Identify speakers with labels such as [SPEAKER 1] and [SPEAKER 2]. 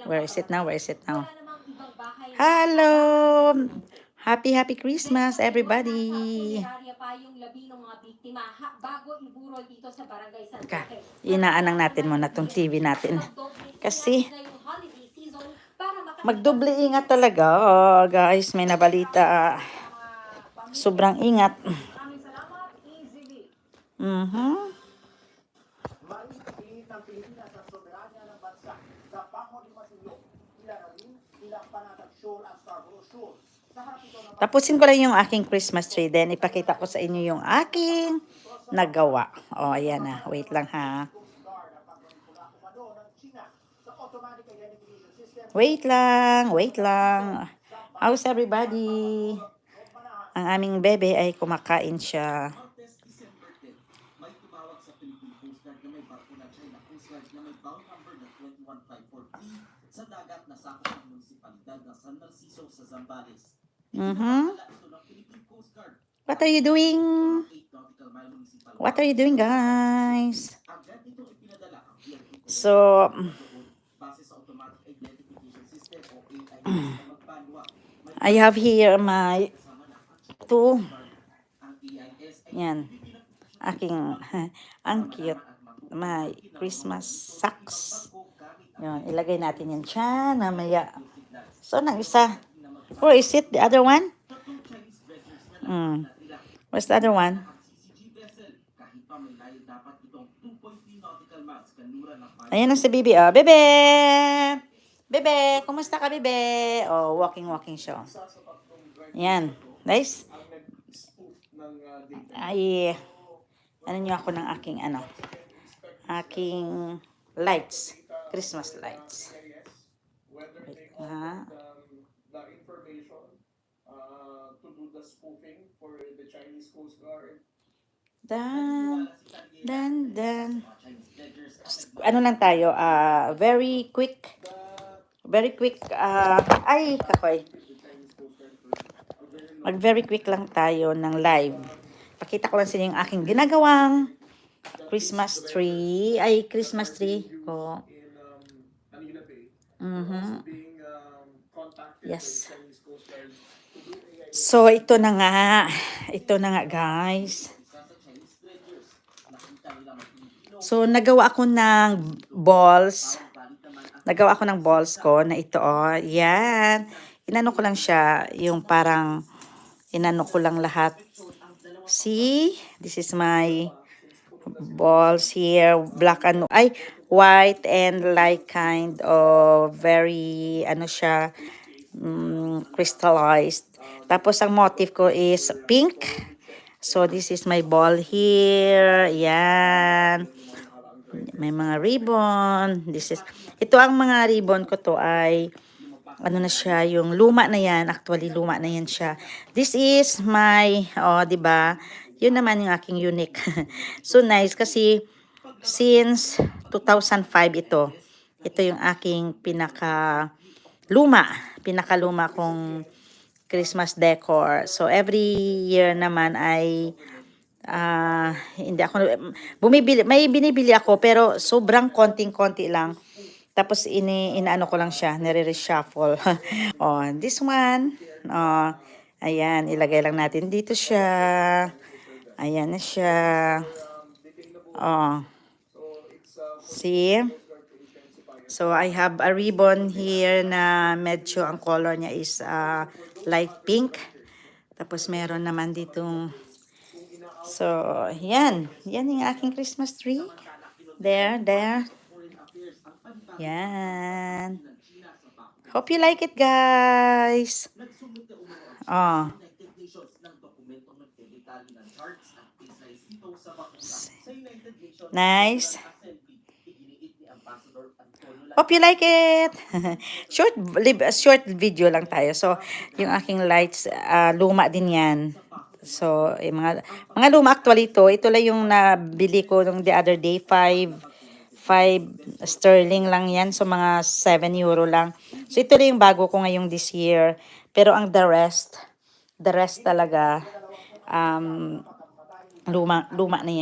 [SPEAKER 1] Where is it now? Where is it now? Hello! Happy Christmas, everybody! Teka, inaanang natin muna itong TV natin. Kasi, magdoble ingat talaga. Oh, guys, may nabalita. Sobrang ingat. Tapusin ko lang yung aking Christmas tree. Then, ipakita ko sa inyo yung aking nagawa. Oh, ayan na. Wait lang ha. Wait lang. How's everybody? Ang aming bebe ay kumakain siya. What are you doing? What are you doing, guys? So, I have here my yan, ang cute, my Christmas socks. Yan, ilagay natin yan dyan, namaya. So, nang isa. Where is it? The other one? Where's the other one? Ayan na si Bibi. Oh, Bebe! Bebe! Kumusta ka, Bebe? Oh, walking siya. Ayan. Nice. Ay, ano nyo ako ng aking lights. Christmas lights. Wait, ha? Dan. Ano lang tayo, very quick, ay, kakoy. Very quick lang tayo ng live. Pakita ko lang sa inyo yung aking ginagawang Christmas tree. Ay, Christmas tree ko. Yes. So, ito na nga guys. So, nagawa ako ng balls. Ko na ito, oh. Yan. Inano ko lang siya, yung parang, inano ko lang lahat. See? This is my balls here. White and like kind of very, siya, crystallized. Tapos, ang motif ko is pink. So, this is my ball here. Yan. May mga ribbon. Ito ang mga ribbon ko to ay, na siya, yung luma na yan. Actually, luma na yan siya. This is my, diba? Yun naman yung aking unique. So, nice kasi, since 2005 ito. Ito yung aking pinakaluma kong Christmas decor. So, every year naman ay, hindi ako, may binibili ako, pero sobrang konting-konti lang. Tapos, inaano ko lang siya, nire-reshuffle. Oh, this one, ayan, ilagay lang natin dito siya. Ayan na siya. Oh, see? So, I have a ribbon here na medyo ang color niya is light pink. Tapos, meron naman ditong, so, yan. Yan yung aking Christmas tree. There. Yan. Hope you like it, guys. Oh. Nice. Hope you like it. Short video lang tayo. So, yung aking lights, luma din yan. So, mga luma actually ito. Ito lang yung nabili ko nung the other day. 5 sterling lang yan. So, mga 7 euro lang. So, ito lang yung bago ko ngayong this year. Pero ang the rest talaga, luma na yan.